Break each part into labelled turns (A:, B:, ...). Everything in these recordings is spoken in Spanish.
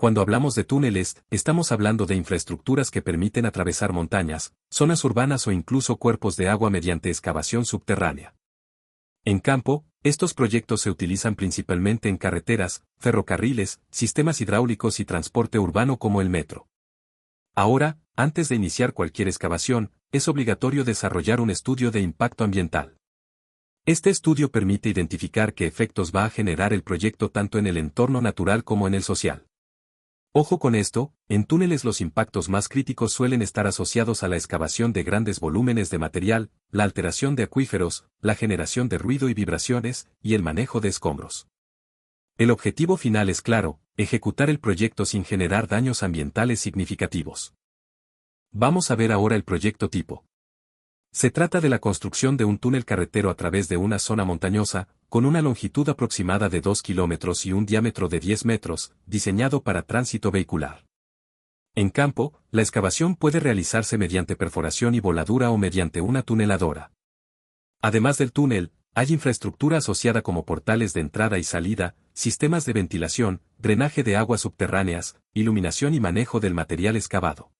A: Cuando hablamos de túneles, estamos hablando de infraestructuras que permiten atravesar montañas, zonas urbanas o incluso cuerpos de agua mediante excavación subterránea. En campo, estos proyectos se utilizan principalmente en carreteras, ferrocarriles, sistemas hidráulicos y transporte urbano como el metro. Ahora, antes de iniciar cualquier excavación, es obligatorio desarrollar un estudio de impacto ambiental. Este estudio permite identificar qué efectos va a generar el proyecto tanto en el entorno natural como en el social. Ojo con esto, en túneles los impactos más críticos suelen estar asociados a la excavación de grandes volúmenes de material, la alteración de acuíferos, la generación de ruido y vibraciones, y el manejo de escombros. El objetivo final es claro, ejecutar el proyecto sin generar daños ambientales significativos. Vamos a ver ahora el proyecto tipo. Se trata de la construcción de un túnel carretero a través de una zona montañosa, con una longitud aproximada de 2 kilómetros y un diámetro de 10 metros, diseñado para tránsito vehicular. En campo, la excavación puede realizarse mediante perforación y voladura o mediante una tuneladora. Además del túnel, hay infraestructura asociada como portales de entrada y salida, sistemas de ventilación, drenaje de aguas subterráneas, iluminación y manejo del material excavado.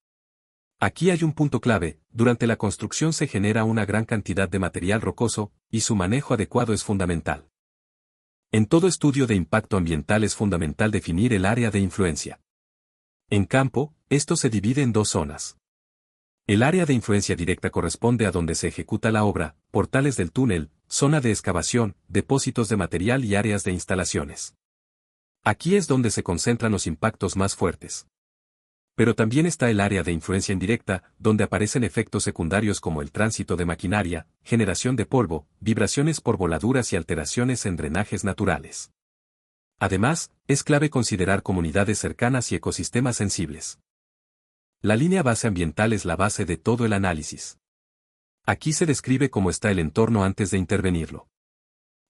A: Aquí hay un punto clave, durante la construcción se genera una gran cantidad de material rocoso, y su manejo adecuado es fundamental. En todo estudio de impacto ambiental es fundamental definir el área de influencia. En campo, esto se divide en dos zonas. El área de influencia directa corresponde a donde se ejecuta la obra, portales del túnel, zona de excavación, depósitos de material y áreas de instalaciones. Aquí es donde se concentran los impactos más fuertes. Pero también está el área de influencia indirecta, donde aparecen efectos secundarios como el tránsito de maquinaria, generación de polvo, vibraciones por voladuras y alteraciones en drenajes naturales. Además, es clave considerar comunidades cercanas y ecosistemas sensibles. La línea base ambiental es la base de todo el análisis. Aquí se describe cómo está el entorno antes de intervenirlo.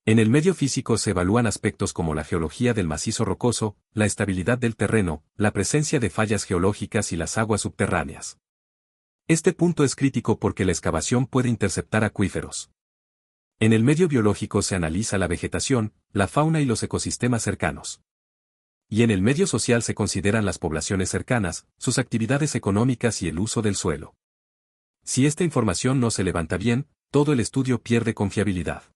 A: En el medio físico se evalúan aspectos como la geología del macizo rocoso, la estabilidad del terreno, la presencia de fallas geológicas y las aguas subterráneas. Este punto es crítico porque la excavación puede interceptar acuíferos. En el medio biológico se analiza la vegetación, la fauna y los ecosistemas cercanos. Y en el medio social se consideran las poblaciones cercanas, sus actividades económicas y el uso del suelo. Si esta información no se levanta bien, todo el estudio pierde confiabilidad.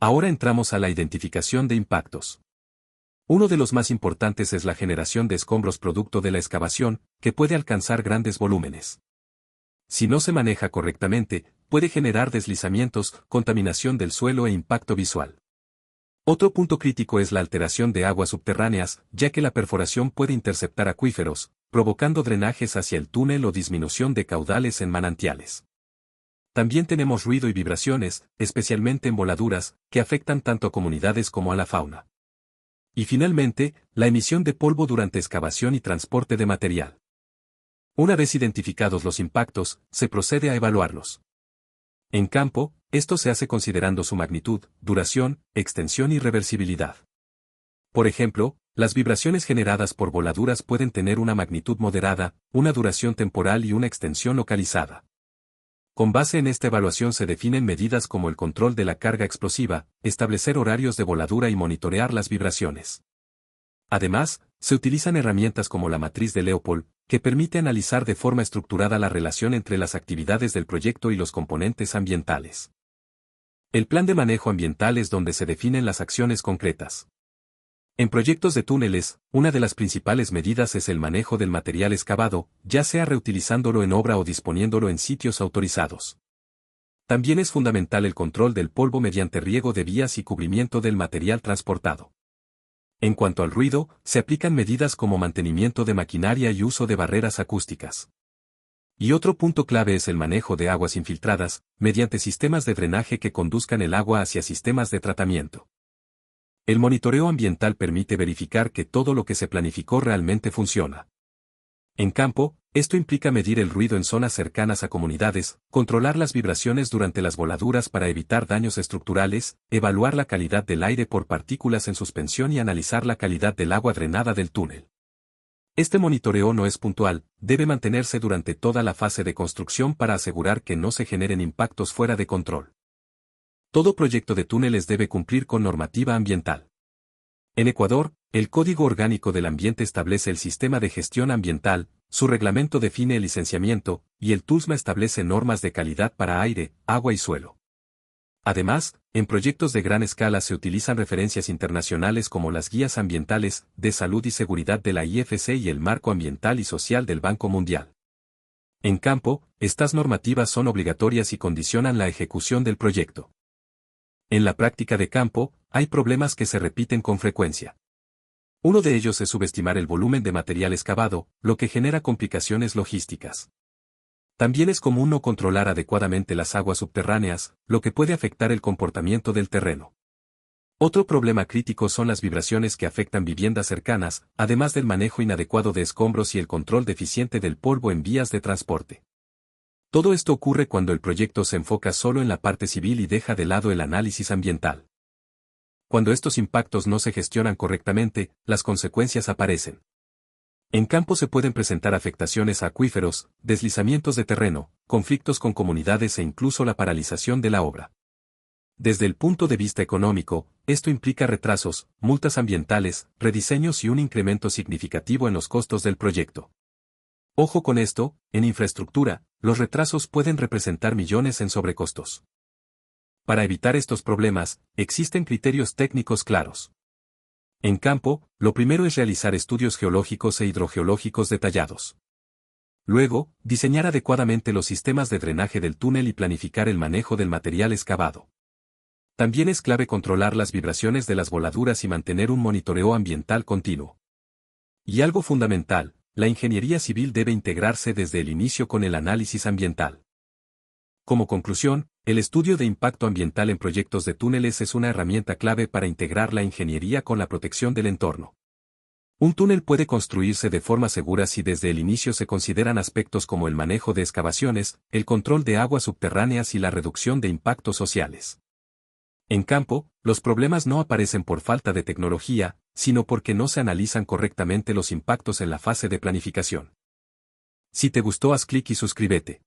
A: Ahora entramos a la identificación de impactos. Uno de los más importantes es la generación de escombros producto de la excavación, que puede alcanzar grandes volúmenes. Si no se maneja correctamente, puede generar deslizamientos, contaminación del suelo e impacto visual. Otro punto crítico es la alteración de aguas subterráneas, ya que la perforación puede interceptar acuíferos, provocando drenajes hacia el túnel o disminución de caudales en manantiales. También tenemos ruido y vibraciones, especialmente en voladuras, que afectan tanto a comunidades como a la fauna. Y finalmente, la emisión de polvo durante excavación y transporte de material. Una vez identificados los impactos, se procede a evaluarlos. En campo, esto se hace considerando su magnitud, duración, extensión y reversibilidad. Por ejemplo, las vibraciones generadas por voladuras pueden tener una magnitud moderada, una duración temporal y una extensión localizada. Con base en esta evaluación se definen medidas como el control de la carga explosiva, establecer horarios de voladura y monitorear las vibraciones. Además, se utilizan herramientas como la matriz de Leopold, que permite analizar de forma estructurada la relación entre las actividades del proyecto y los componentes ambientales. El plan de manejo ambiental es donde se definen las acciones concretas. En proyectos de túneles, una de las principales medidas es el manejo del material excavado, ya sea reutilizándolo en obra o disponiéndolo en sitios autorizados. También es fundamental el control del polvo mediante riego de vías y cubrimiento del material transportado. En cuanto al ruido, se aplican medidas como mantenimiento de maquinaria y uso de barreras acústicas. Y otro punto clave es el manejo de aguas infiltradas, mediante sistemas de drenaje que conduzcan el agua hacia sistemas de tratamiento. El monitoreo ambiental permite verificar que todo lo que se planificó realmente funciona. En campo, esto implica medir el ruido en zonas cercanas a comunidades, controlar las vibraciones durante las voladuras para evitar daños estructurales, evaluar la calidad del aire por partículas en suspensión y analizar la calidad del agua drenada del túnel. Este monitoreo no es puntual, debe mantenerse durante toda la fase de construcción para asegurar que no se generen impactos fuera de control. Todo proyecto de túneles debe cumplir con normativa ambiental. En Ecuador, el Código Orgánico del Ambiente establece el sistema de gestión ambiental, su reglamento define el licenciamiento, y el TUSMA establece normas de calidad para aire, agua y suelo. Además, en proyectos de gran escala se utilizan referencias internacionales como las Guías Ambientales, de Salud y Seguridad de la IFC y el Marco Ambiental y Social del Banco Mundial. En campo, estas normativas son obligatorias y condicionan la ejecución del proyecto. En la práctica de campo, hay problemas que se repiten con frecuencia. Uno de ellos es subestimar el volumen de material excavado, lo que genera complicaciones logísticas. También es común no controlar adecuadamente las aguas subterráneas, lo que puede afectar el comportamiento del terreno. Otro problema crítico son las vibraciones que afectan viviendas cercanas, además del manejo inadecuado de escombros y el control deficiente del polvo en vías de transporte. Todo esto ocurre cuando el proyecto se enfoca solo en la parte civil y deja de lado el análisis ambiental. Cuando estos impactos no se gestionan correctamente, las consecuencias aparecen. En campo se pueden presentar afectaciones a acuíferos, deslizamientos de terreno, conflictos con comunidades e incluso la paralización de la obra. Desde el punto de vista económico, esto implica retrasos, multas ambientales, rediseños y un incremento significativo en los costos del proyecto. Ojo con esto, en infraestructura, los retrasos pueden representar millones en sobrecostos. Para evitar estos problemas, existen criterios técnicos claros. En campo, lo primero es realizar estudios geológicos e hidrogeológicos detallados. Luego, diseñar adecuadamente los sistemas de drenaje del túnel y planificar el manejo del material excavado. También es clave controlar las vibraciones de las voladuras y mantener un monitoreo ambiental continuo. Y algo fundamental, la ingeniería civil debe integrarse desde el inicio con el análisis ambiental. Como conclusión, el estudio de impacto ambiental en proyectos de túneles es una herramienta clave para integrar la ingeniería con la protección del entorno. Un túnel puede construirse de forma segura si desde el inicio se consideran aspectos como el manejo de excavaciones, el control de aguas subterráneas y la reducción de impactos sociales. En campo, los problemas no aparecen por falta de tecnología, sino porque no se analizan correctamente los impactos en la fase de planificación. Si te gustó, haz clic y suscríbete.